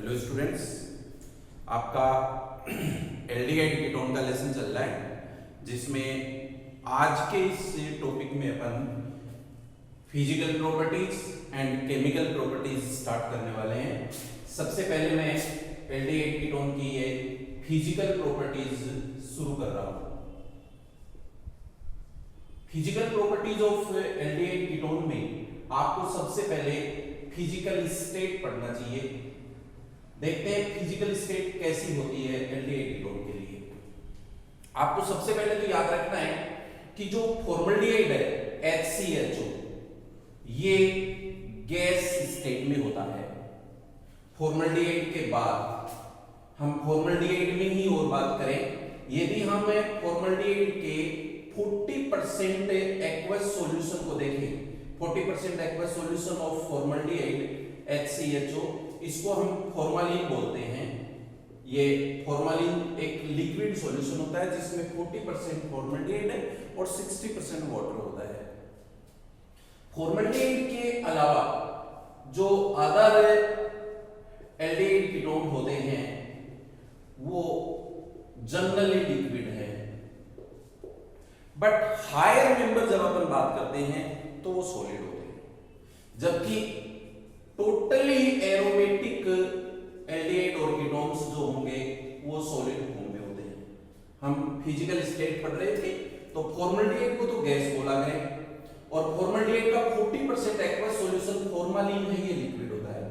Hello students, आपका aldehyde ketone का lesson चल रहा है जिसमें आज के इस टॉपिक में अपन physical properties and chemical properties start करने वाले हैं। सबसे पहले मैं एल्डिहाइड कीटोन की ये फिजिकल प्रॉपर्टीज शुरू कर रहा हूं। Physical properties of aldehyde ketone में आपको सबसे पहले फिजिकल स्टेट पढ़ना चाहिए। देखते हैं फिजिकल स्टेट कैसी होती है एल्डिहाइड कीटोन के लिए। आपको सबसे पहले तो याद रखना है कि जो फॉर्मल्डिहाइड है HCHO ये गैस स्टेट में होता है। फॉर्मल्डिहाइड के बाद हम फॉर्मल्डिहाइड में ही और बात करें, यदि हम फॉर्मल्डिहाइड के 40% एक्वस सॉल्यूशन को देखें, 40% aqueous solution of formaldehyde HCHO, इसको हम फॉर्मालिन बोलते हैं। ये फॉर्मालिन एक लिक्विड सॉल्यूशन होता है जिसमें 40% फॉर्मल्डिहाइड है और 60% वाटर होता है। फॉर्मल्डिहाइड के अलावा जो अदर एल्डिहाइड कीटोन होते हैं वो जनरली लिक्विड है, बट हायर मेंबर जब अपन बात करते हैं तो वो सॉलिड होते हैं, जबकि टोटली एरोमेटिक एल्डिहाइड और कीटोन्स जो होंगे वो सॉलिड फॉर्म में होते हैं। हम फिजिकल स्टेट पढ़ रहे थे तो फॉर्मल्डिहाइड को तो गैस बोला गया और फॉर्मल्डिहाइड का 40% एक्वस सॉल्यूशन फॉर्मालिन है, ये लिक्विड होता है।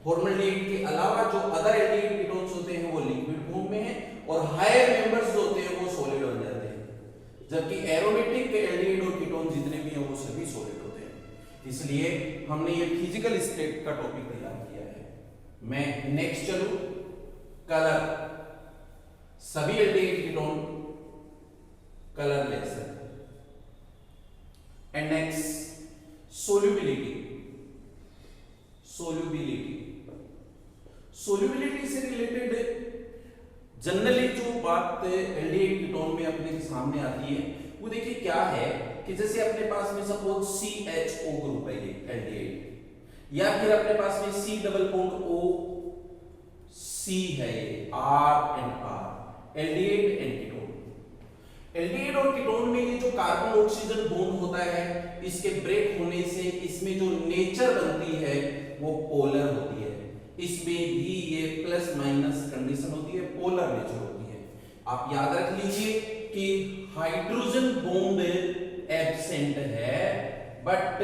फॉर्मल्डिहाइड के अलावा जो अदर एल्डिहाइड कीटोन्स होते हैं वो लिक्विड फॉर्म में है और हायर मेंबर्स जो होते हैं वो सॉलिड हो जाते हैं, जबकि एरोमेटिक एल्डिहाइड और कीटोन जितने भी हैं वो सभी सॉलिड होते हैं। इसलिए हमने ये फिजिकल स्टेट का टॉपिक तैयार किया है। मैं नेक्स्ट चलूं, कलर। सभी एल्डिहाइड कीटोन कलरलेस है। And next solubility. सोल्यूबिलिटी से रिलेटेड जनरली जो बात एल्डिहाइड कीटोन में अपने सामने आती है वो देखिए क्या है कि जैसे अपने पास में सपोज CHO ग्रुप है ये एल्डिहाइड, या फिर अपने पास में C double bond O C है ये R and R, aldehyde and ketone. Aldehyde और कीटोन में ये जो कार्बन ऑक्सीजन बॉन्ड होता है इसके ब्रेक होने से इसमें जो नेचर बनती है वो पोलर होती है। इसमें भी ये प्लस माइनस कंडीशन होती है, पोलर नेचर होती है। आप याद रख लीजिए कि हाइड्रोजन बॉन्ड एब्सेंट है, बट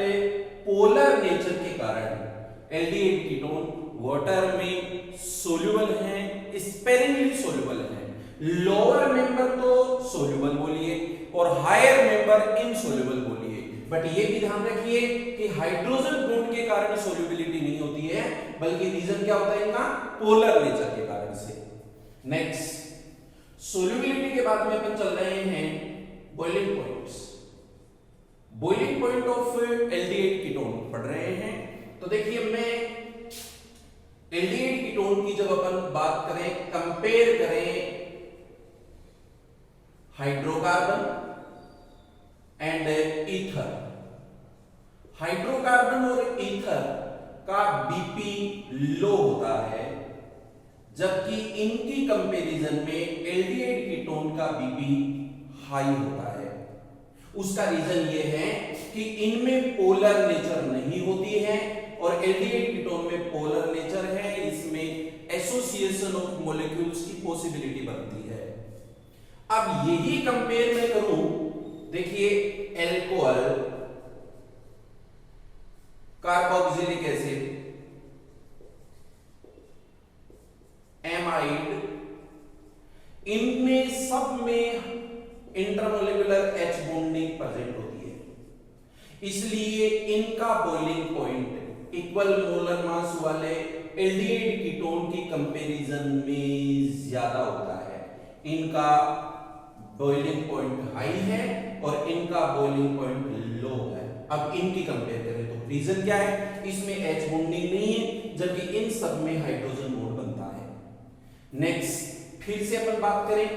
पोलर नेचर के कारण एल्डिहाइड कीटोन वाटर में सोल्यूबल हैं, स्पेरिंगली सोल्यूबल हैं। लोअर मेंबर तो सोल्यूबल बोलिए और हायर मेंबर इनसोल्यूबल बोलिए, बट ये भी ध्यान रखिए कि हाइड्रोजन बॉन्ड के कारण सोल्यूबिलिटी नहीं होती है, बल्कि रीजन क्या होता है इनका, पोलर नेचर के कारण से। नेक्स्ट सोल्यूबिलिटी के बाद में अपन चल रहे हैं boiling points. Boiling point of aldehyde ketone पढ़ रहे हैं। तो देखिए मैं एल्डिहाइड कीटोन की जब अपन बात करें, कंपेयर करें हाइड्रोकार्बन एंड ईथर। हाइड्रोकार्बन और ईथर का बीपी लो होता है, जबकि इनकी कंपैरिजन में एल्डिहाइड कीटोन का बीपी हाई होता है। उसका रीजन ये है कि इनमें पोलर नेचर नहीं होती है और एल्डिहाइड कीटोन में पोलर नेचर है, इसमें एसोसिएशन ऑफ मॉलिक्यूल्स की पॉसिबिलिटी बनती है। अब यही कंपेयर मैं करूं, देखिए एल्कोहल, कार्बोक्सिलिक एसिड, एमाइड, इनमें सब में इंटरमोलिकुलर H बॉन्डिंग प्रेजेंट होती है, इसलिए इनका boiling point equal molar mass वाले एल्डिहाइड कीटोन की कंपैरिजन में ज्यादा होता है। इनका बॉइलिंग पॉइंट हाई है और इनका बॉइलिंग पॉइंट लो है। अब इनकी कंपेयर करें तो रीजन क्या है, इसमें H बॉन्डिंग नहीं है, जबकि इन सब में हाइड्रोजन बॉन्ड बनता है। नेक्स्ट फिर से अपन बात करें,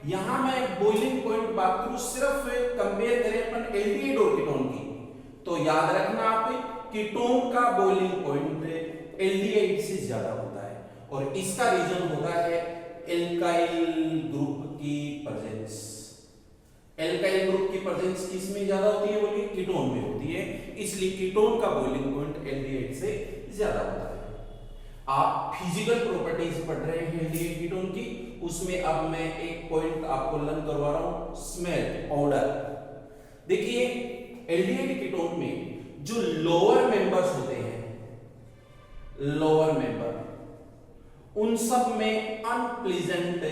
यहां मैं बॉइलिंग पॉइंट बात करूं, सिर्फ कंपेयर करें अपन एल्डिहाइड और कीटोन की, तो याद रखना आप कीटोन का बॉइलिंग पॉइंट एल्डिहाइड से ज्यादा होता है और इसका रीजन होता है एल्काइल ग्रुप की प्रेजेंस। एल्काइल ग्रुप की प्रेजेंस किस में ज्यादा होती है? बोलिए कीटोन में होती है, इसलिए कीटोन का बॉइलिंग पॉइंट एल्डिहाइड से ज्यादा होता है। आप फिजिकल प्रॉपर्टीज पढ़ रहे हैं एल्डिहाइड कीटोन की, उसमें अब मैं एक पॉइंट आपको लर्न करवा रहा हूं, स्मेल, ऑर्डर। देखिए एल्डिहाइड कीटोन में जो लोअर मेंबर्स होते हैं, लोअर मेंबर, उन सब में अनप्लीजेंट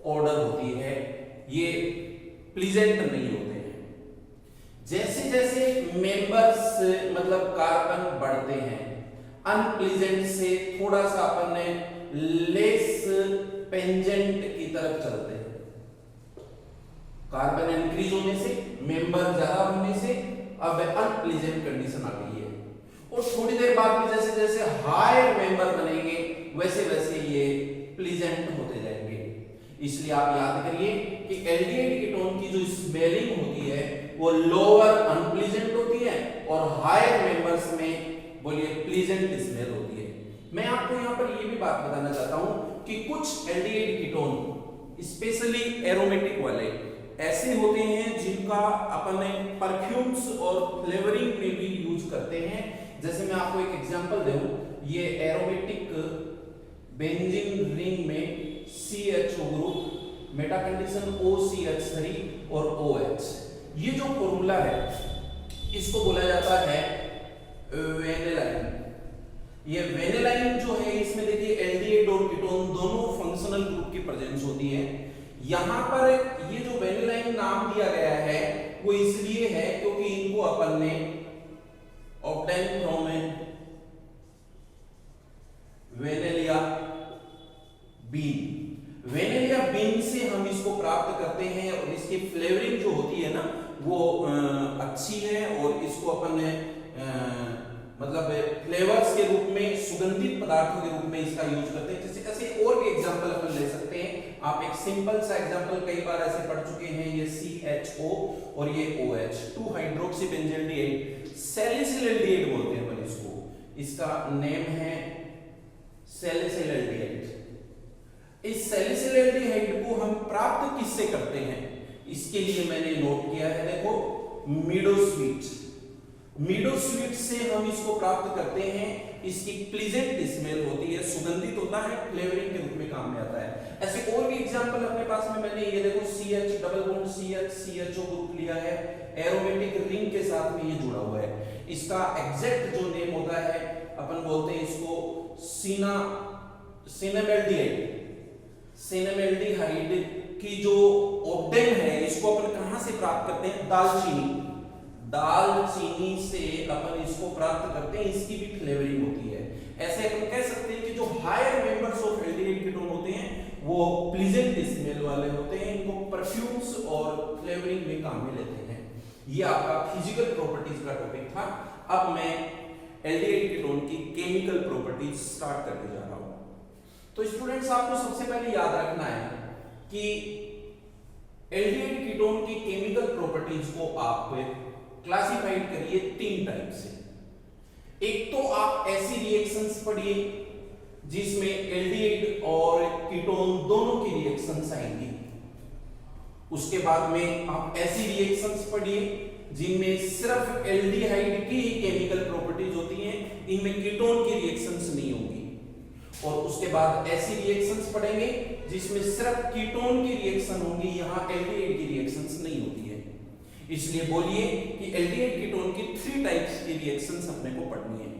ऑर्डर होती है, ये प्लीजेंट नहीं होते हैं। जैसे जैसे मेंबर्स मतलब कार्बन बढ़ते हैं, अनप्लीजेंट से थोड़ा सा अपन लेस पेंजेंट की तरफ चलते हैं। कार्बन इंक्रीज होने से, मेंबर ज्यादा होने से अब अनप्लीजेंट कंडीशन आ गई है। और थोड़ी देर बाद में जैसे जैसे हायर मेंबर बनेंगे वैसे वैसे ये प्लीजेंट होते जाएंगे। इसलिए आप याद करिए कि एल्डिहाइड कीटोन की जो स्मेलिंग होती है वो लोअर अनप्लीजेंट होती है और हायर मेंबर्स में बोलिए प्लीजेंट स्मेल होती है। मैं आपको यहां पर ये भी बात बताना चाहता हूं कि कुछ एल्डिहाइड कीटोन स्पेशली एरोमेटिक वाले ऐसे होते हैं जिनका अपन परफ्यूम्स और फ्लेवरिंग में भी यूज करते हैं। जैसे मैं आपको एक एग्जांपल दूं, ये एरोमेटिक बेंजीन रिंग में CHO group, Meta condition OCH3 और OH, ये जो फॉर्मूला है इसको बोला जाता है वेनिलाइन। ये वेनिलाइन जो है इसमें देखिए एल्डिहाइड और कीटोन दोनों फंक्शनल ग्रुप की प्रेजेंस होती है। यहां पर ये जो वेनिलाइन नाम दिया गया है वो इसलिए है क्योंकि इनको अपन ने obtain from vanilla been, vanilla been से हम इसको प्राप्त करते हैं और इसकी फ्लेवरिंग जो होती है ना वो अच्छी है और इसको अपन मतलब फ्लेवर्स के रूप में, सुगंधित पदार्थों के रूप में इसका यूज करते हैं। जैसे ऐसे और भी एग्जांपल अपन ले सकते हैं। आप एक सिंपल सा एग्जांपल कई बार ऐसे पढ़ चुके हैं, ये CHO और ये OH, 2 हाइड्रोक्सी बेंजील्डिहाइड, सैलिसिल एल्डिहाइड बोलते हैं अपन इसको, इसका नेम है सैलिसिल एल्डिहाइड। इस सैलिसिल एल्डिहाइड को हम प्राप्त किससे करते हैं? इसके लिए मैंने नोट किया है, देखो मीडोस्वीट, मीडोस्वीट से हम इसको प्राप्त करते हैं। इसकी प्लीजेंट स्मेल होती है, सुगंधित होता है, फ्लेवरिंग के रूप में काम में आता है। ऐसे और भी एग्जांपल अपने पास में मैंने ये देखो CH double bond CHO group लिया है, एरोमेटिक रिंग के साथ में ये जुड़ा हुआ है। इसका एग्जैक्ट जो नेम होता है अपन बोलते हैं इसको सिनेमेल्डिहाइड की जो ऑब्टेन है इसको अपन कहां से प्राप्त करते हैं? दालचीनी, दालचीनी से अपन इसको प्राप्त करते हैं, इसकी भी फ्लेवरिंग होती है। ऐसे अपन कह सकते हैं कि जो higher members of aldehyde ketone होते हैं वो प्लीजेंट स्मेल वाले होते हैं, इनको परफ्यूम्स और फ्लेवरिंग में काम में लेते हैं। ये आपका फिजिकल प्रॉपर्टीज का टॉपिक था। अब मैं एल्डिहाइड कीटोन की केमिकल प्रॉपर्टीज स्टार्ट करने जा रहा हूं। तो स्टूडेंट्स आपको सबसे पहले याद रखना है कि एल्डिहाइड कीटोन की केमिकल प्रॉपर्टीज को आप क्लासिफाइड करिए 3 टाइप से। एक तो आप ऐसी रिएक्शंस पढ़िए जिसमें एल्डिहाइड और कीटोन दोनों की रिएक्शंस आएंगी। उसके बाद में आप ऐसी रिएक्शंस पढ़िए जिनमें सिर्फ एल्डिहाइड की ही केमिकल प्रॉपर्टीज होती हैं, इनमें कीटोन की रिएक्शंस नहीं होंगी। और उसके बाद ऐसी रिएक्शंस पढ़ेंगे जिसमें सिर्फ कीटोन की रिएक्शन होंगी, यहां एल्डिहाइड की रिएक्शंस नहीं होती है। इसलिए बोलिए कि एल्डिहाइड कीटोन की 3 टाइप्स की रिएक्शंस अपने को पढ़नी है।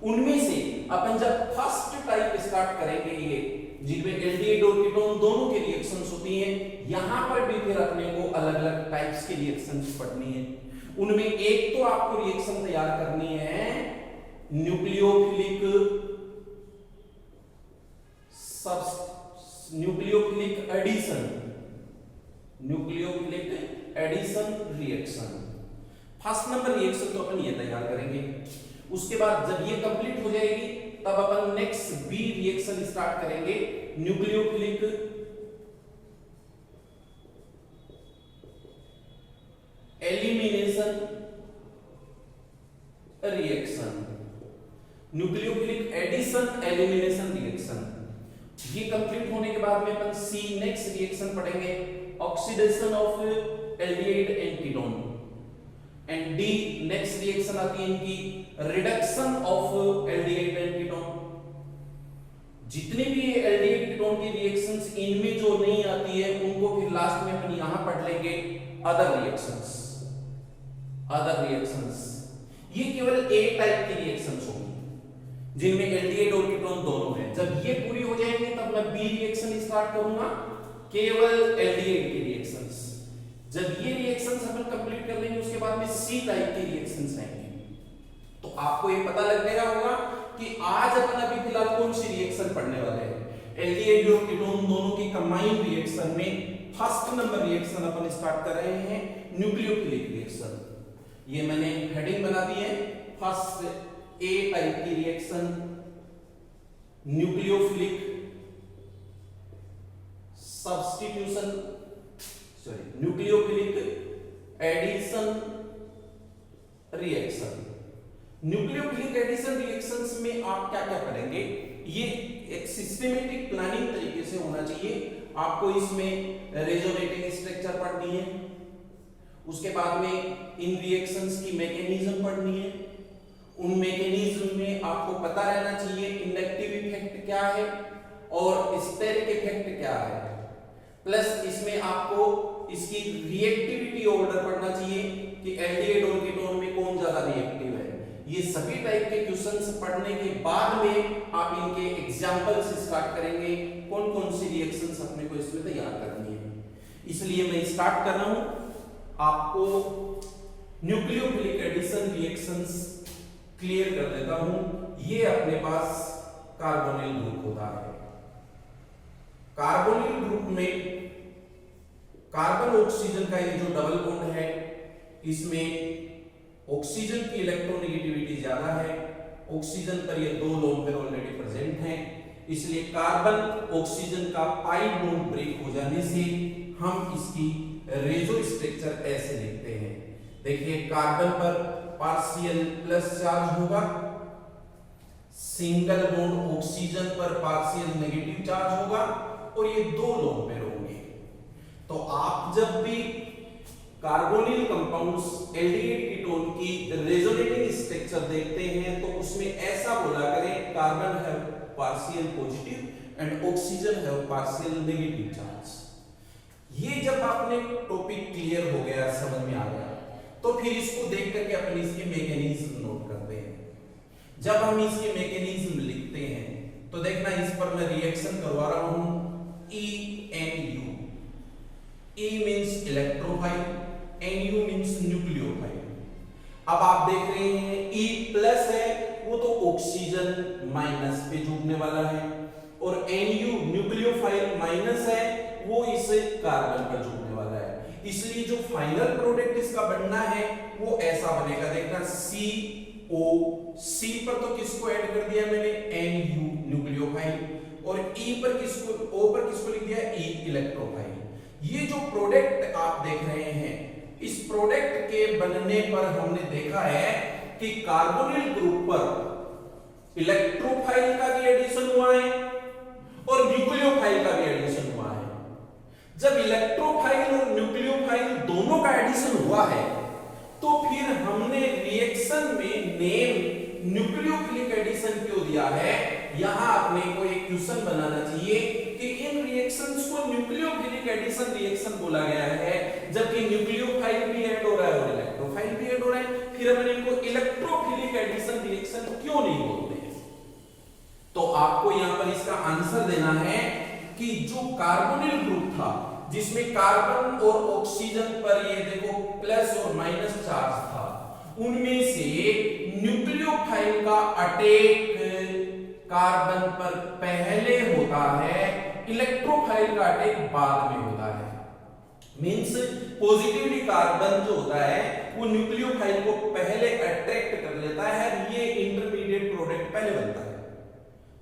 उनमें से अपन जब फर्स्ट टाइप स्टार्ट करेंगे, ये जिनमें एल्डिहाइड और कीटोन दोनों की रिएक्शंस होती हैं, यहां पर भी फिर अपने को अलग अलग टाइप्स की रिएक्शंस पढ़नी है। उनमें एक तो आपको रिएक्शन तैयार करनी है nucleophilic addition, nucleophilic addition reaction. First number reaction तो अपन ये तैयार करेंगे। उसके बाद जब ये कंप्लीट हो जाएगी तब अपन नेक्स्ट बी रिएक्शन स्टार्ट करेंगे, nucleophilic elimination reaction. Nucleophilic addition elimination reaction. ये कंप्लीट होने के बाद में अपन सी नेक्स्ट रिएक्शन पढ़ेंगे, oxidation of aldehyde and ketone. And D next reaction आती है इनकी reduction of aldehyde and ketone. जितनी भी एल्डिहाइड कीटोन की रिएक्शंस इनमें जो नहीं आती है उनको फिर लास्ट में अपन यहां पढ़ लेंगे अदर रिएक्शंस। अदर रिएक्शंस ये केवल ए टाइप की रिएक्शंस होंगी जिनमें एल्डिहाइड और कीटोन दोनों हैं। जब ये पूरी हो जाएंगे तब मैं बी रिएक्शन स्टार्ट करूंगा, केवल एल्डिहाइड की रिएक्शंस। जब ये रिएक्शंस अपन कंप्लीट कर लेंगे उसके बाद में सी टाइप की रिएक्शंस आएंगे। तो आपको ये पता लग गया होगा कि आज अपन अभी फिलहाल कौन सी रिएक्शन पढ़ने वाले हैं। एल्डिहाइड और कीटोन दोनों की कंबाइंड रिएक्शन में फर्स्ट नंबर रिएक्शन अपन स्टार्ट कर रहे हैं न्यूक्लियोफिलिक रिएक्शन। ये मैंने हेडिंग बना दी है, फर्स्ट ए टाइप की reaction nucleophilic substitution nucleophilic addition reaction. Nucleophilic addition reactions में आप क्या क्या करेंगे, ये एक सिस्टमेटिक प्लानिंग तरीके से होना चाहिए। आपको इसमें रेजोनेटिंग स्ट्रक्चर पढ़नी है, उसके बाद में इन रिएक्शंस की मैकेनिज्म पढ़नी है। उन मैकेनिज्म में आपको पता रहना चाहिए इंडक्टिव इफेक्ट क्या है और स्टेरिक इफेक्ट क्या है। प्लस इसमें आपको इसकी रिएक्टिविटी ऑर्डर पढ़ना चाहिए कि एल्डिहाइड और कीटोन में कौन ज्यादा रिएक्टिव है। ये सभी टाइप के क्वेश्चंस पढ़ने के बाद में आप इनके एग्जांपल्स स्टार्ट करेंगे, कौन कौन सी रिएक्शंस अपने को इसमें तैयार करनी है। इसलिए मैं स्टार्ट कर रहा हूं, आपको न्यूक्लियोफिलिक एडिशन रिएक्शंस क्लियर कर देता हूं। ये अपने पास कार्बोनिल ग्रुप होता है। कार्बोनिल ग्रुप में कार्बन ऑक्सीजन का ये जो डबल बॉन्ड है इसमें ऑक्सीजन की इलेक्ट्रोनेगेटिविटी ज्यादा है। ऑक्सीजन पर ये 2 लोन पेयर ऑलरेडी प्रेजेंट हैं, इसलिए कार्बन ऑक्सीजन का पाई बॉन्ड ब्रेक हो जाने से हम इसकी रेजो स्ट्रक्चर ऐसे लिखते हैं। देखिए कार्बन पर पार्शियल प्लस चार्ज होगा, सिंगल बॉन्ड ऑक्सीजन पर पार्शियल नेगेटिव चार्ज होगा और ये 2 लोन पेयर होंगे। तो आप जब भी कार्बोनिल कंपाउंड्स एल्डिहाइड कीटोन की रेजोनेटिंग स्ट्रक्चर देखते हैं तो उसमें ऐसा बोला करें carbon have partial positive and oxygen have partial negative charge. ये जब आपने टॉपिक क्लियर हो गया, समझ में आ गया, तो फिर इसको देख करके अपन इसके मैकेनिज्म नोट करते हैं। जब हम इसके मैकेनिज्म लिखते हैं तो देखना इस पर मैं रिएक्शन करवा रहा हूं ENU। E means electrophile, NU means nucleophile. अब आप देख रहे हैं E प्लस है वो तो ऑक्सीजन माइनस पे जुड़ने वाला है और NU न्यूक्लियोफाइल माइनस है वो इस कार्बन पर जुड़ने वाला है। इसलिए जो फाइनल प्रोडक्ट इसका बनना है वो ऐसा बनेगा। देखना CO, C पर तो किसको ऐड कर दिया मैंने NU न्यूक्लियोफाइल और E पर किसको, O पर किसको लिख दिया E इलेक्ट्रोफाइल। ये जो प्रोडक्ट आप देख रहे हैं इस प्रोडक्ट के बनने पर हमने देखा है कि कार्बोनिल ग्रुप पर इलेक्ट्रोफाइल का भी एडिशन हुआ है और न्यूक्लियोफाइल का भी एडिशन हुआ है। जब इलेक्ट्रोफाइल और न्यूक्लियोफाइल दोनों का एडिशन हुआ है तो फिर हमने रिएक्शन में नेम न्यूक्लियोफिलिक एडिशन क्यों दिया है। यहां अपने को एक क्वेश्चन बनाना चाहिए कि इन रिएक्शंस को न्यूक्लियोफिलिक एडिशन रिएक्शन बोला गया है जबकि न्यूक्लियोफाइल भी ऐड हो रहा है और इलेक्ट्रोफाइल भी ऐड हो रहा है, फिर अपन इनको इलेक्ट्रोफिलिक एडिशन रिएक्शन क्यों नहीं बोलते हैं। तो आपको यहां पर इसका आंसर देना है कि जो कार्बोनिल ग्रुप था जिसमें कार्बन और ऑक्सीजन पर ये देखो प्लस और माइनस चार्ज था, उनमें से न्यूक्लियोफाइल का अटैक कार्बन पर पहले होता है, इलेक्ट्रोफाइल का अटैक बाद में होता है। मींस पॉजिटिवली कार्बन जो होता है वो न्यूक्लियोफाइल को पहले अट्रैक्ट कर लेता है, ये इंटरमीडिएट प्रोडक्ट पहले बनता है।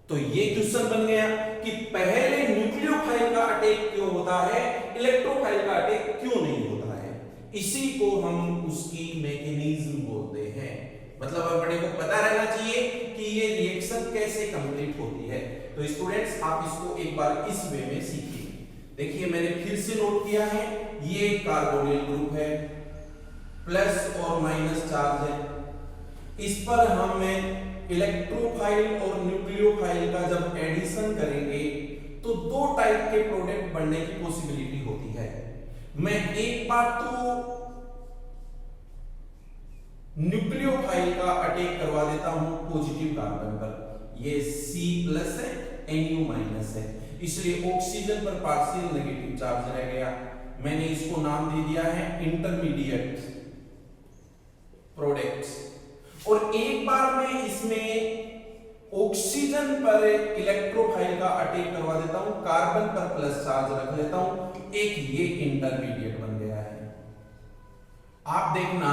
तो ये क्वेश्चन बन गया कि पहले न्यूक्लियोफाइल का अटैक क्यों होता है, इलेक्ट्रोफाइल का अटैक क्यों नहीं होता है। इसी को हम उसकी मैकेनिज्म बोलते हैं। मतलब अपने को पता रहना चाहिए कि ये कैसे कंप्लीट होती है। तो स्टूडेंट्स आप इसको एक बार इस वे में सीखिए। देखिए मैंने फिर से नोट किया है, ये कार्बोनिल ग्रुप है, प्लस और माइनस चार्ज है। इस पर हम इलेक्ट्रोफाइल और न्यूक्लियोफाइल का जब एडिशन करेंगे तो दो टाइप के प्रोडक्ट बनने की पॉसिबिलिटी होती है। मैं एक बात तो न्यूक्लियोफाइल का अटैक करवा देता हूं पॉजिटिव कार्बन पर, ये C+ है, Nu- है, इसलिए ऑक्सीजन पर पार्शियल नेगेटिव चार्ज रह गया। मैंने इसको नाम दे दिया है इंटरमीडिएट प्रोडक्ट्स। और एक बार मैं इसमें ऑक्सीजन पर इलेक्ट्रोफाइल का अटैक करवा देता हूं, कार्बन पर प्लस चार्ज रख लेता हूं, एक ये इंटरमीडिएट बन गया है। आप देखना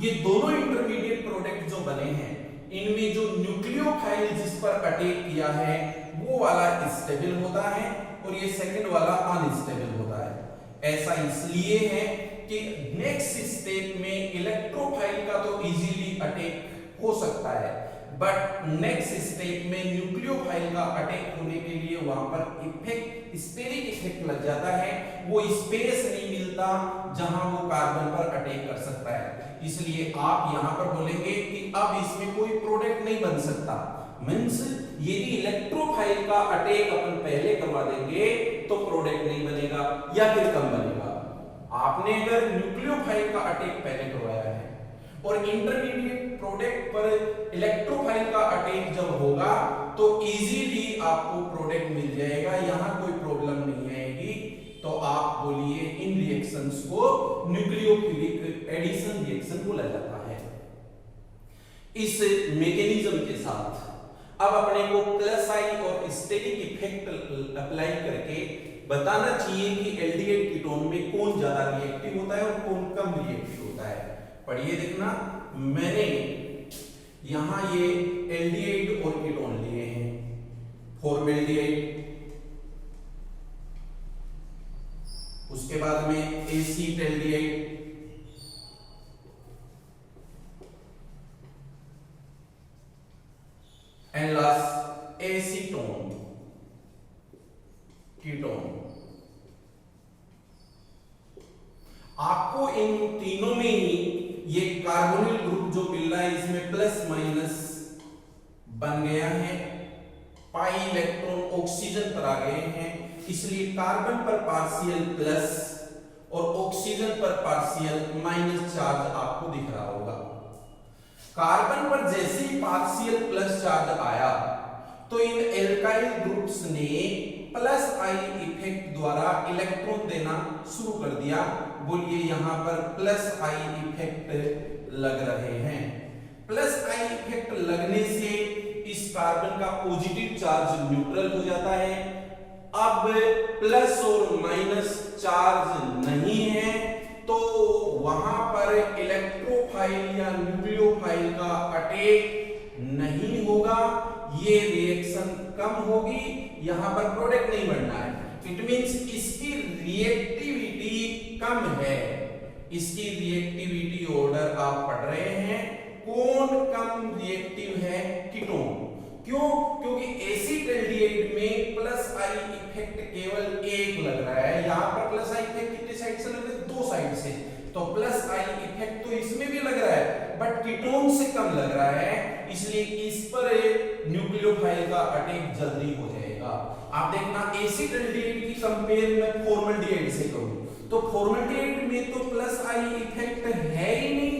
ये दोनों इंटरमीडिएट प्रोडक्ट जो बने हैं इनमें जो न्यूक्लियोफाइल जिस पर अटैक किया है वो वाला स्टेबल होता है और ये सेकंड वाला अनस्टेबल होता है। ऐसा इसलिए है कि नेक्स्ट स्टेप में इलेक्ट्रोफाइल का तो इजीली अटैक हो सकता है, बट नेक्स्ट स्टेप में न्यूक्लियोफाइल का अटैक होने के लिए वहां पर इफेक्ट, स्टेरिक इफेक्ट लग जाता है, वो स्पेस नहीं मिलता जहां वो कार्बन पर अटैक कर सकता है। इसलिए आप यहां पर बोलेंगे कि अब इसमें कोई प्रोडक्ट नहीं बन सकता, मींस यदि इलेक्ट्रोफाइल का अटैक अपन पहले करवा देंगे तो प्रोडक्ट नहीं बनेगा या फिर कम बनेगा। आपने अगर न्यूक्लियोफाइल का अटैक पहले करवाया है और इंटरमीडिएट प्रोडक्ट पर इलेक्ट्रोफाइल का अटैक जब होगा तो इजीली आपको प्रोडक्ट मिल जाएगा, यहां कोई प्रॉब्लम नहीं आएगी। तो आप बोलिए इन रिएक्शंस को न्यूक्लियोफिलिक एडिशन रिएक्शन बोला जाता है। इस मैकेनिज्म के साथ अब अपने को प्लस आई और स्टेरिक इफेक्ट अप्लाई करके बताना चाहिए कि एल्डिहाइड कीटोन में कौन ज्यादा रिएक्टिव होता है और कौन कम रिएक्टिव होता है। पढ़िए देखना, मैंने यहां ये एल्डिहाइड और कीटोन लिए हैं, फॉर्मेल्डिहाइड, उसके बाद में acetaldehyde, and last acetone ketone. आपको इन तीनों में ही ये कार्बोनिल ग्रुप जो मिल रहा है इसमें प्लस माइनस बन गया है, पाई इलेक्ट्रॉन ऑक्सीजन पर आ गए हैं, इसलिए कार्बन पर पार्शियल प्लस और ऑक्सीजन पर पार्शियल माइनस चार्ज आपको दिख रहा होगा। कार्बन पर जैसे ही पार्शियल प्लस चार्ज आया तो इन एल्काइल ग्रुप्स ने प्लस आई इफेक्ट द्वारा इलेक्ट्रॉन देना शुरू कर दिया। बोलिए यहां पर प्लस आई इफेक्ट लग रहे हैं। प्लस आई इफेक्ट लगने से इस कार्बन का पॉजिटिव चार्ज न्यूट्रल हो जाता है। अब प्लस और माइनस चार्ज नहीं है तो वहां पर इलेक्ट्रोफाइल या न्यूक्लियोफाइल का अटैक नहीं होगा, ये रिएक्शन कम होगी, यहां पर प्रोडक्ट नहीं बनना है। इट मींस इसकी रिएक्टिविटी कम है। इसकी रिएक्टिविटी ऑर्डर आप पढ़ रहे हैं, कौन कम रिएक्टिव है? कीटोन। क्यों? क्योंकि एसिटल्डिहाइड में प्लस आई इफेक्ट केवल एक लग रहा है, यहां पर प्लस आई इफेक्ट कितने साइड से लग रहा है? दो साइड से। तो प्लस आई इफेक्ट तो इसमें भी लग रहा है बट कीटोन से कम लग रहा है, इसलिए इस पर न्यूक्लियोफाइल का अटैक जल्दी हो जाएगा। आप देखना एसिटल्डिहाइड की कंपेयर में फॉर्मल्डिहाइड से करूं तो फॉर्मल्डिहाइड में तो प्लस आई इफेक्ट है ही नहीं,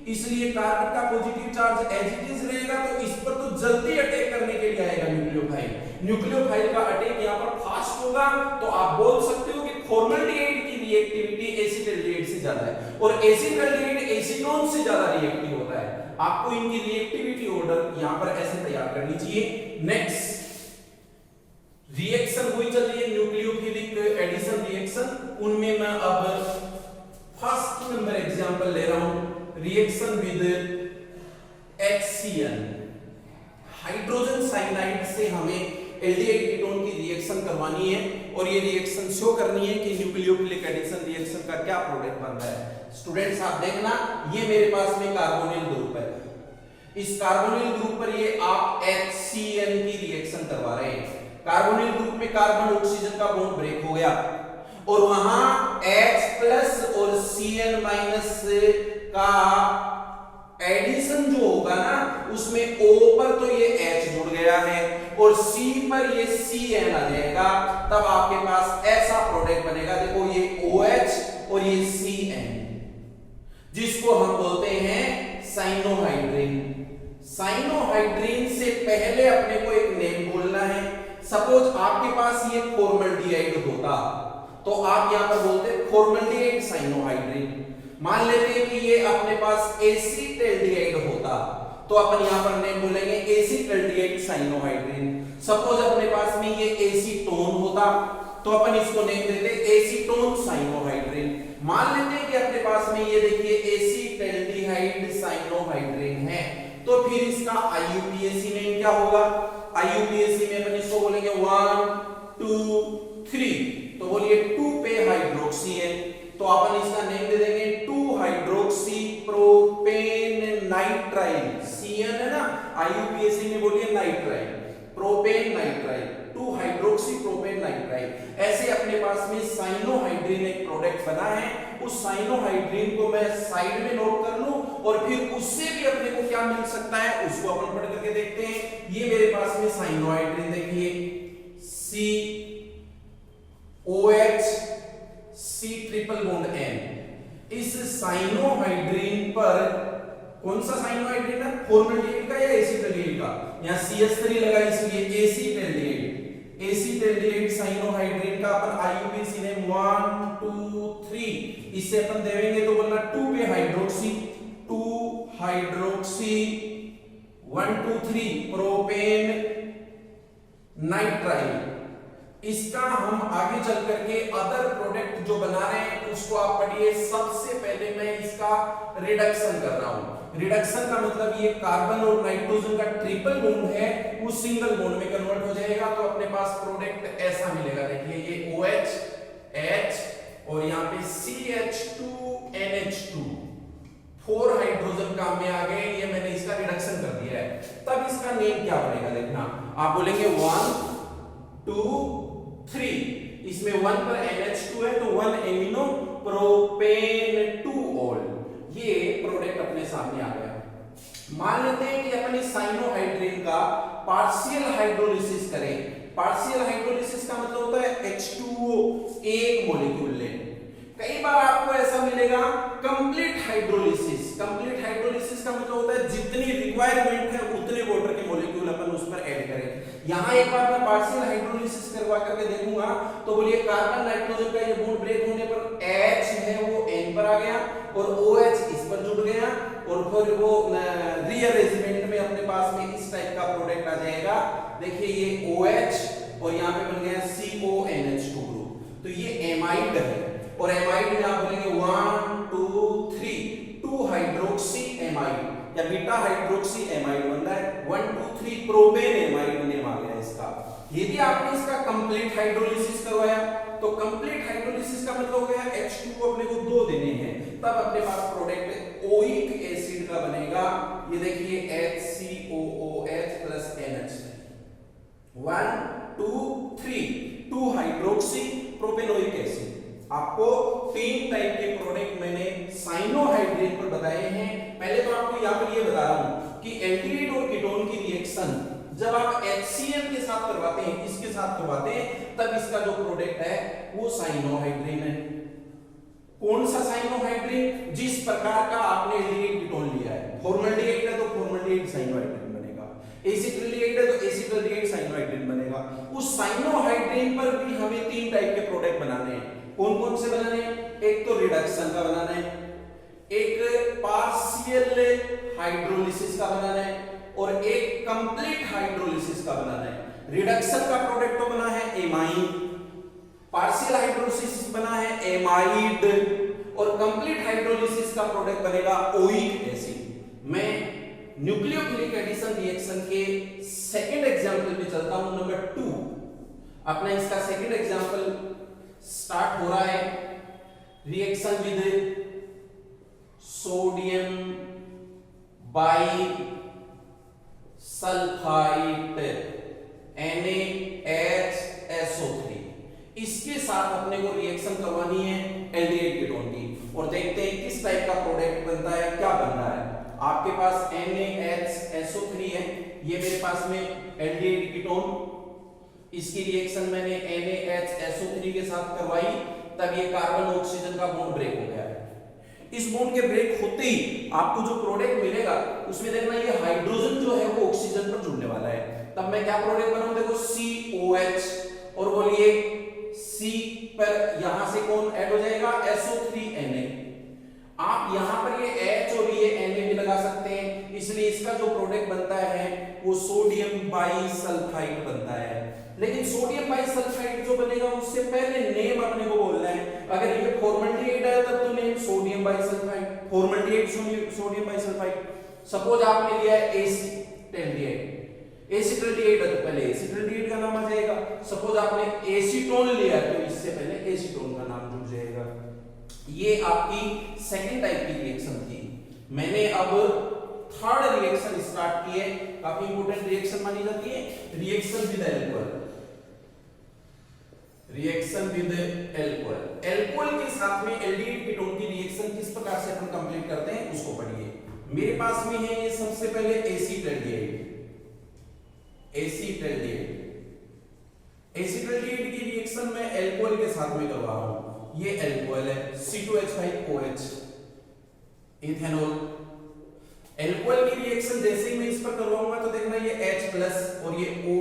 इसलिए कार्बन का positive charge as it is रहेगा, तो इस पर तो जल्दी अटैक करने के लिए आएगा न्यूक्लियोफाइल। न्यूक्लियोफाइल का अटैक यहां पर फास्ट होगा, तो आप बोल सकते हो कि फॉर्मल्डिहाइड की रिएक्टिविटी एसिटल्डिहाइड से ज्यादा है और एसिटल्डिहाइड एसीटोन से ज्यादा रिएक्टिव होता है। आपको इनकी रिएक्टिविटी ऑर्डर यहां पर ऐसे तैयार करनी चाहिए। नेक्स्ट रिएक्शन हुई चल रही है न्यूक्लियोफिलिक एडिशन रिएक्शन, उनमें मैं अब फर्स्ट नंबर एग्जांपल ले रहा हूं, reaction with HCl, hydrogen cyanide से हमें एल्डिहाइड कीटोन की रिएक्शन करवानी है और ये रिएक्शन शो करनी है कि न्यूक्लियोफिलिक एडिशन रिएक्शन का क्या प्रोडक्ट बन रहा है। स्टूडेंट्स आप देखना, ये मेरे पास में कार्बोनिल ग्रुप है, इस कार्बोनिल ग्रुप पर ये आप HCN की रिएक्शन करवा रहे हैं। कार्बोनिल ग्रुप में कार्बन ऑक्सीजन का बॉन्ड ब्रेक हो गया और वहां H+ और Cn- का एडिशन जो होगा ना, उसमें O पर तो ये H जुड़ गया है और C पर ये Cn आ जाएगा, तब आपके पास ऐसा प्रोडक्ट बनेगा। देखो ये OH और ये Cn, जिसको हम बोलते हैं साइनोहाइड्रिन। साइनोहाइड्रिन से पहले अपने को एक नेम बोलना है। सपोज आपके पास ये फॉर्मल्डिहाइड होता तो आप यहां पर बोलते फॉर्मल्डिहाइड साइनोहाइड्रिन। मान लेते हैं कि ये अपने पास एसिटल्डिहाइड होता तो अपन यहां पर नेम बोलेंगे एसिटल्डिहाइड साइनोहाइड्रिन। सपोज अपने पास में ये एसीटोन होता तो अपन इसको नेम देते एसीटोन साइनोहाइड्रिन। मान लेते हैं कि अपने पास में ये देखिए एसिटल्डिहाइड साइनोहाइड्रिन है, तो फिर इसका IUPAC नेम क्या होगा? IUPAC में अपन इसको बोलेंगे 1 2 3, तो बोलिए 2 पे हाइड्रोक्सी है तो अपन इसका नेम दे देंगे 2 हाइड्रोक्सी प्रोपेन नाइट्राइल। Cn है ना, IUPAC में बोलिए nitrile, propane nitrile, 2 hydroxy propane nitrile. ऐसे अपने पास में साइनोहाइड्रिन एक प्रोडक्ट बना है, उस साइनोहाइड्रिन को मैं साइड में नोट कर लूं और फिर उससे भी अपने को क्या मिल सकता है उसको अपन पढ़ करके देखते हैं। ये मेरे पास में साइनोहाइड्रिन देखिए COH C triple bond N। इस साइनोहाइड्रिन पर कौन सा साइनोहाइड्रिन है? फॉर्मल्डिहाइड का या एसिटल्डिहाइड का? यहां CH3 लगा इसलिए एसिटल्डिहाइड। एसिटल्डिहाइड साइनोहाइड्रिन का अपन IUPAC नेम 1 2 3 इससे अपन देवेंगे तो बोलना 2 पे हाइड्रोक्सी, 2 हाइड्रोक्सी 1 2 3 प्रोपेन नाइट्राइल। इसका हम आगे चल करके अदर प्रोडक्ट जो बना रहे हैं उसको आप पढ़िए। सबसे पहले मैं इसका रिडक्शन कर रहा हूं। रिडक्शन का मतलब ये कार्बन और नाइट्रोजन का ट्रिपल बॉन्ड है वो सिंगल बॉन्ड में कन्वर्ट हो जाएगा, तो अपने पास प्रोडक्ट ऐसा मिलेगा। देखिए ये OH H और यहाँ पे CH2NH2, 4 हाइड्रोजन काम में आ गए। ये मैंने इसका रिडक्शन कर दिया है। तब इसका नेम क्या बनेगा देखना, आप बोलेंगे 1 2 3, इसमें 1 पर NH2 है तो 1 एमिनो प्रोपेन 2 ऑल। ये प्रोडक्ट अपने सामने आ गया। मान लेते हैं कि अपन इस साइनोहाइड्रिन का पार्शियल हाइड्रोलिसिस करें। पार्शियल हाइड्रोलिसिस का मतलब होता है H2O एक मॉलिक्यूल ले। कई बार आपको ऐसा मिलेगा कंप्लीट हाइड्रोलिसिस। कंप्लीट हाइड्रोलिसिस का मतलब होता है जितनी रिक्वायरमेंट है उतने वाटर के मॉलिक्यूल अपन उस पर ऐड करें। यहां एक बार मैं पार्शियल हाइड्रोलिसिस करवा करके देखूंगा तो बोलिए कार्बन नाइट्रोजन का ये बॉन्ड ब्रेक होने पर H है वो N पर आ गया और OH इस पर जुड़ गया और फिर वो रीअरेंजमेंट में अपने पास में इस टाइप का प्रोडक्ट आ जाएगा। देखिए ये OH और यहाँ पे बन गया CONH2 ग्रुप, तो ये एमाइड है और एमाइड में आप बोलेंगे 1 2 3 2 हाइड्रोक्सी एमाइड या बीटा हाइड्रोक्सी एमाइड बन रहा है। 1 2 3 प्रोपेन एमाइड नेम आ गया इसका। यदि आपने इसका कंप्लीट हाइड्रोलिसिस करवाया तो कंप्लीट हाइड्रोलिसिस का मतलब हो गया H2 को अपने को 2 देने हैं, तब अपने पास प्रोडक्ट ओइक एसिड का बनेगा। ये देखिए HCOOH plus NH 1 2 3 2 hydroxy propanoic acid. आपको 3 टाइप के प्रोडक्ट मैंने साइनोहाइड्रिन पर बताए हैं। पहले तो आपको यहां पर ये बता रहा हूं कि एल्डिहाइड और कीटोन की रिएक्शन जब आप HCl के साथ करवाते हैं, इसके साथ करवाते हैं, तब इसका जो प्रोडक्ट है वो साइनोहाइड्रिन है। कौन सा साइनोहाइड्रिन? जिस प्रकार का आपने एल्डिहाइड कीटोन लिया है। फॉर्मल्डिहाइड है तो फॉर्मल्डिहाइड साइनोहाइड्रिन बनेगा, एसिटल्डिहाइड है तो एसिटल्डिहाइड साइनोहाइड्रिन बनेगा। उस साइनोहाइड्रिन पर भी हमें 3 टाइप के प्रोडक्ट बनाने हैं। कौन कौन से बनाने हैं? एक तो रिडक्शन का बनाना है, एक पार्शियल हाइड्रोलिसिस का बनाना है और एक कंप्लीट हाइड्रोलिसिस का बनाना है। रिडक्शन का प्रोडक्ट तो बना है एमाइन, पार्शियल हाइड्रोलिसिस बना है एमाइड और कंप्लीट हाइड्रोलिसिस का प्रोडक्ट बनेगा ओइक एसिड। मैं न्यूक्लियोफिलिक एडिशन रिएक्शन के सेकंड एग्जांपल पे चलता हूं, नंबर 2। अपना इसका सेकंड एग्जांपल स्टार्ट हो रहा है। Reaction with sodium by sulphide NaHSO3, इसके साथ अपने को रिएक्शन करवानी है एल्डिहाइड कीटोन की, और देखते हैं किस टाइप का प्रोडक्ट बनता है, क्या बन रहा है। आपके पास NaHSO3 है, ये मेरे पास में एल्डिहाइड कीटोन, इसकी रिएक्शन मैंने NaHSO3 के साथ करवाई, तब ये कार्बन ऑक्सीजन का बॉन्ड ब्रेक हो गया। इस बॉन्ड के ब्रेक होते ही आपको जो प्रोडक्ट मिलेगा उसमें देखना ये हाइड्रोजन जो है वो ऑक्सीजन पर जुड़ने वाला है। तब मैं क्या प्रोडक्ट बनाऊं, देखो COH, और बोलिए C पर यहां से कौन ऐड हो जाएगा, SO3Na। आप यहां पर ये H और ये Na भी लगा सकते हैं, इसलिए इसका जो प्रोडक्ट बनता है वो सोडियम बाइसल्फाइड बनता है। लेकिन सोडियम बाइसल्फाइड जो बनेगा उससे पहले नेम अपने को बोलना है। अगर ये फॉर्मल्डिहाइड है तब तो name sodium bisulphide, formaldehyde sodium bisulphide. Suppose आपने लिया है एसिटल्डिहाइड, एसिटल्डिहाइड है तो पहले एसिटल्डिहाइड का नाम आ जाएगा। सपोज आपने एसीटोन लिया तो इससे पहले एसीटोन का नाम जुड़ जाएगा। ये आपकी सेकंड टाइप की रिएक्शन थी। मैंने अब थर्ड रिएक्शन स्टार्ट की है, काफी इंपॉर्टेंट रिएक्शन मानी जाती है, reaction with alcohol. Reaction with alcohol, alcohol के साथ में एल्डिहाइड कीटोन की रिएक्शन किस प्रकार से अपन कंप्लीट करते हैं उसको पढ़िए। मेरे पास में है ये सबसे पहले एसिटल्डिहाइड, एसिटल्डिहाइड की रिएक्शन में अल्कोहल के साथ में करवा रहा हूं। ये अल्कोहल है C2H5OH, इथेनॉल। अल्कोहल की रिएक्शन जैसे ही मैं इस पर करवाऊंगा तो देखना ये H+ और ये O-।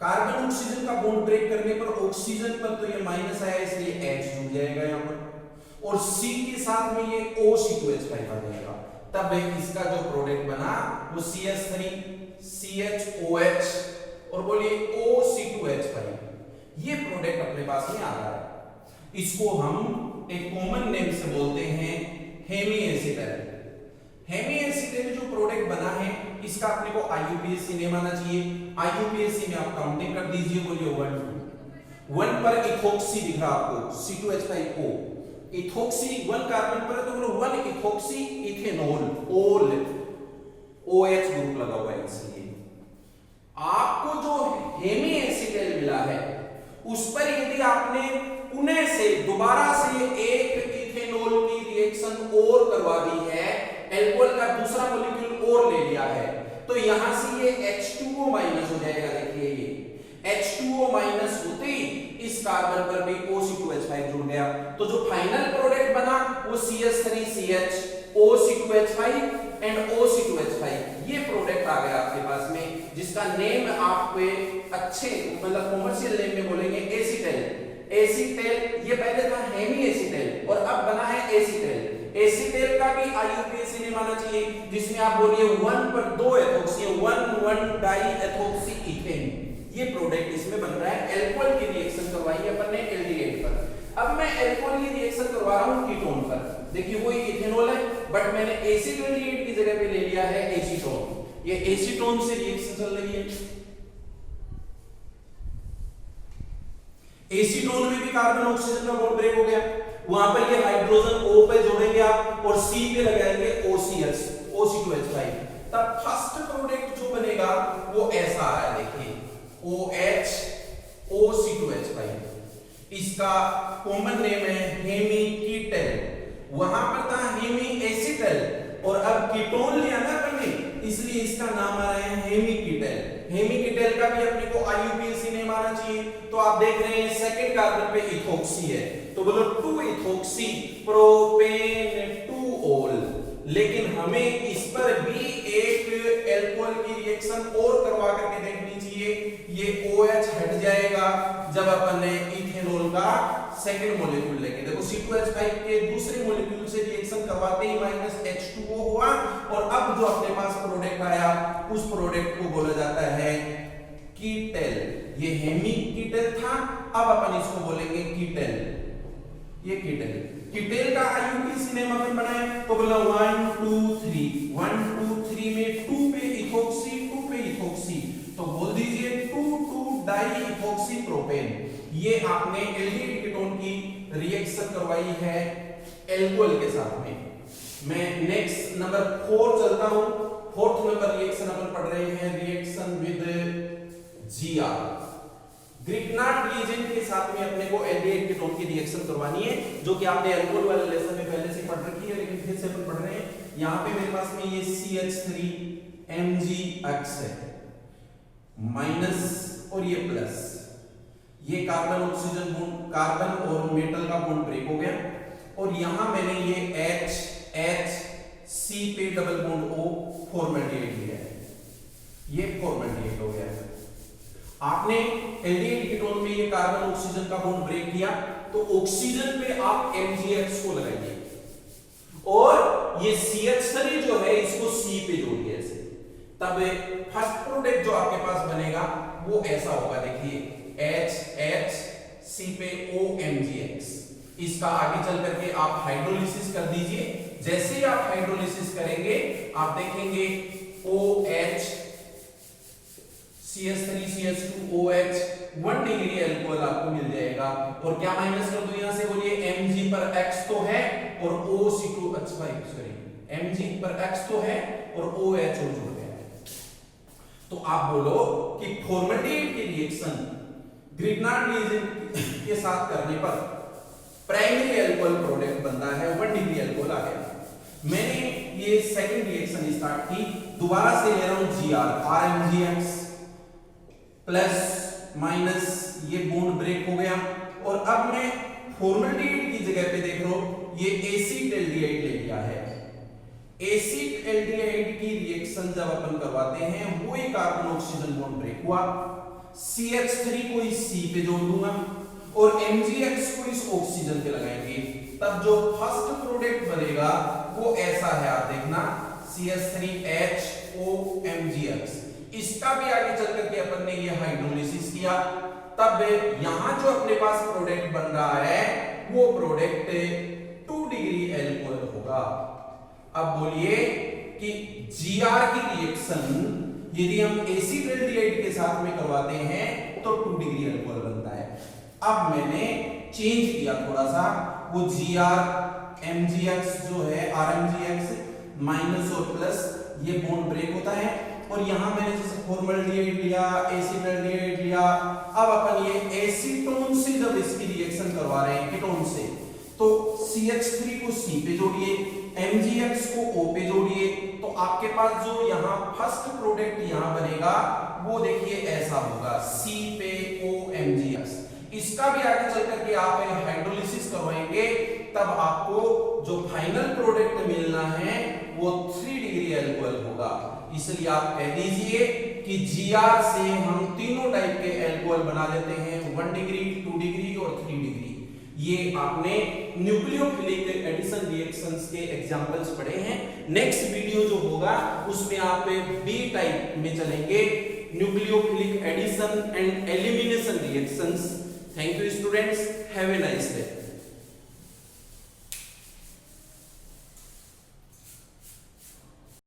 कार्बन ऑक्सीजन का बॉन्ड ब्रेक करने पर ऑक्सीजन पर तो ये माइनस आया, इसलिए H जुड़ जाएगा यहां पर, और C के साथ में ये OC2H5 आ जाएगा। तब इसका जो प्रोडक्ट बना वो CS3CHOH और बोलिए OC2H5, ये प्रोडक्ट अपने पास में आ रहा है। इसको हम एक कॉमन नेम से बोलते हैं हेमीएसिटल। हेमीएसिटल जो प्रोडक्ट बना है इसका अपने को IUPAC नेम आना चाहिए। IUPAC में आप काउंटिंग कर दीजिए, बोलिए 1 पर इथोक्सी दिख रहा आपको C2H5O, इथोक्सी 1 कार्बन पर है तो बोलो 1 इथोक्सी इथेनॉल, ओल OH ग्रुप लगा हुआ है। इसलिए आपको जो हेमीएसिटल मिला है उस पर यदि आपने पुनः से दोबारा से एक इथेनॉल की रिएक्शन और करवा दी है, अल्कोहल का दूसरा मॉलिक्यूल और ले लिया है, तो यहां से ये H2O- हो जाएगा। देखिए ये H2O- होते ही इस कार्बन पर भी OC2H5 जुड़ गया, तो जो फाइनल प्रोडक्ट बना वो CS3CH OC2H5 एंड OC2H5, ये प्रोडक्ट आ गया आपके पास में, जिसका नेम आपको अच्छे मतलब कॉमर्शियल नेम में बोलेंगे एसिटल। एसिटल ये पहले था हेमीएसिटल और अब बना है एसिटल। एसिटल का भी IUPAC नेम आना चाहिए, जिसमें आप बोलिए 1 पर 2 एथोक्सी 1,1-डाईएथोक्सी इथेन, ये प्रोडक्ट इसमें बन रहा है। अल्कोहल की रिएक्शन करवाई है अपन ने एल्डिहाइड पर, अब मैं अल्कोहल की रिएक्शन करवा रहा हूं कीटोन पर। देखिए वही इथेनॉल है बट मैंने एसिटल्डिहाइड की जगह पे ले लिया है एसीटोन। ये एसीटोन से रिएक्शन चल रही है, एसीटोन में भी कार्बन ऑक्सीजन का बॉन्ड ब्रेक हो गया, वहां पर ये हाइड्रोजन O पे जोड़ेंगे आप और C पे लगाएंगे OCH OC2H5, तब फर्स्ट प्रोडक्ट जो बनेगा वो ऐसा आ रहा है। देखिए OH OC2H5, इसका कॉमन नेम है हेमीकीटल। वहां पर था हेमीएसिटल और अब कीटोन लिया ना अपने, इसलिए इसका नाम आ रहा है हेमीकीटल। हेमीकीटल का भी अपने को IUPAC नेम आना चाहिए। तो आप देख रहे हैं सेकंड कार्बन पे इथोक्सी है तो बोलो 2 इथोक्सी प्रोपेन 2-ओल, लेकिन हमें इस पर भी एक अल्कोहल की रिएक्शन और करवा करके देखनी चाहिए। ये OH हट जाएगा जब अपन ने इथेनॉल का सेकंड मॉलिक्यूल लेके, देखो C2H5 के दूसरे मॉलिक्यूल से रिएक्शन करवाते ही -H2O हुआ और अब जो अपने पास प्रोडक्ट आया उस प्रोडक्ट को बोला जाता है कीटल। ये हेमीकीटल था, अब अपन इसको बोलेंगे कीटल। ये कीटल, कीटल का IUPAC नेम अपन बनाए तो बोला 1 2 3 1 2 3 में 2 पे इथोक्सी 2 पे इथोक्सी, तो बोल दीजिए 2,2-डाईइथोक्सी प्रोपेन। ये आपने एल्डिहाइड कीटोन की रिएक्शन करवाई है अल्कोहल के साथ में। मैं नेक्स्ट नंबर 4 चलता हूं। फोर्थ नंबर रिएक्शन अपन पढ़ रहे हैं, reaction with Gr। Grignard reagent के साथ में अपने को एल्डिहाइड कीटोन की रिएक्शन करवानी है, जो कि आपने अल्कोहल वाले लेसन में पहले से पढ़ रखी है, लेकिन फिर से अपन पढ़ रहे हैं। यहां पे मेरे पास में ये CH3MgX है माइनस और ये प्लस, ये कार्बन ऑक्सीजन बॉन्ड, कार्बन और मेटल का बॉन्ड ब्रेक हो गया, और यहां मैंने ये C पे डबल बॉन्ड O फॉर्मेल्डिहाइड लिया है, ये फॉर्मेल्डिहाइड हो गया है। आपने एल्डिहाइड कीटोन में ये कार्बन ऑक्सीजन का बॉन्ड ब्रेक किया, तो ऑक्सीजन पे आप MgX को लगाइए और ये CH3 जो है इसको C पे जोड़िए ऐसे, तब फर्स्ट प्रोडक्ट जो आपके पास बनेगा वो ऐसा होगा, देखिए C पे OMgX। इसका आगे चल करके आप हाइड्रोलिसिस कर दीजिए। जैसे ही आप हाइड्रोलिसिस करेंगे आप देखेंगे OH CH3CH2OH 1 डिग्री अल्कोहल आपको मिल जाएगा। और क्या माइनस कर दो यहां से, बोलिए Mg पर X तो है और OC2, अच्छा सॉरी Mg पर X तो है और OH और जुड़ गया है। तो आप बोलो कि फॉर्मेल्डिहाइड की रिएक्शन ग्रिग्नार्ड रिएजेंट के साथ करने पर प्राइमरी अल्कोहल प्रोडक्ट बनता है 1 डिग्री अल्कोहल आ गया। मैंने ये सेकंड रिएक्शन स्टार्ट की, दोबारा से ले रहा हूं Gr RMgX प्लस माइनस, ये बॉन्ड ब्रेक हो गया, और अब मैं फॉर्मेल्डिहाइड की जगह पे देख रहा हूं ये एसिड एल्डिहाइड ले लिया है। एसिड एल्डिहाइड की रिएक्शन जब अपन करवाते हैं वो एक कार्बन ऑक्सीजन बॉन्ड ब्रेक हुआ, CH3 को इस C पे जोड़ दूंगा और MgX को इस ऑक्सीजन पे लगाएंगे, तब जो फर्स्ट प्रोडक्ट बनेगा वो ऐसा है, आप देखना CH3HOMgX। इसका भी आगे चल करके अपन ने ये हाइड्रोलिसिस किया, तब यहां जो अपने पास प्रोडक्ट बन रहा है वो प्रोडक्ट 2 डिग्री अल्कोहल होगा। अब बोलिए कि Gr की रिएक्शन यदि हम एसिड एल्डिहाइड के साथ में करवाते हैं तो 2 डिग्री अल्कोहल बनता है। अब मैंने चेंज किया थोड़ा सा, वो Gr MgX जो है RMgX माइनस और प्लस, ये बॉन्ड ब्रेक होता है, और यहां मैंने जैसे फॉर्मेल्डिहाइड लिया, एसिड एल्डिहाइड लिया। अब अपन ये एसीटोन से जब इसकी रिएक्शन करवा रहे हैं कीटोन से, तो CH3 को C पे जोड़िए, MgX को O पे जोड़िए, तो आपके पास जो यहाँ फर्स्ट प्रोडक्ट यहाँ बनेगा वो देखिए ऐसा होगा C पे OMgX। इसका भी आगे चल करके आप हाइड्रोलिसिस करवाएंगे, तब आपको जो फाइनल प्रोडक्ट मिलना है वो 3 डिग्री अल्कोहल होगा। इसलिए आप कह दीजिए कि Gr से हम तीनों टाइप के अल्कोहल बना लेते हैं, 1 डिग्री, 2 डिग्री और 3 डिग्री। ये आपने न्यूक्लियोफिलिक एडिशन रिएक्शंस के एग्जांपल्स पढ़े हैं। नेक्स्ट वीडियो जो होगा उसमें आप बी टाइप में चलेंगे, nucleophilic addition and elimination reactions. Thank you students, have a nice day.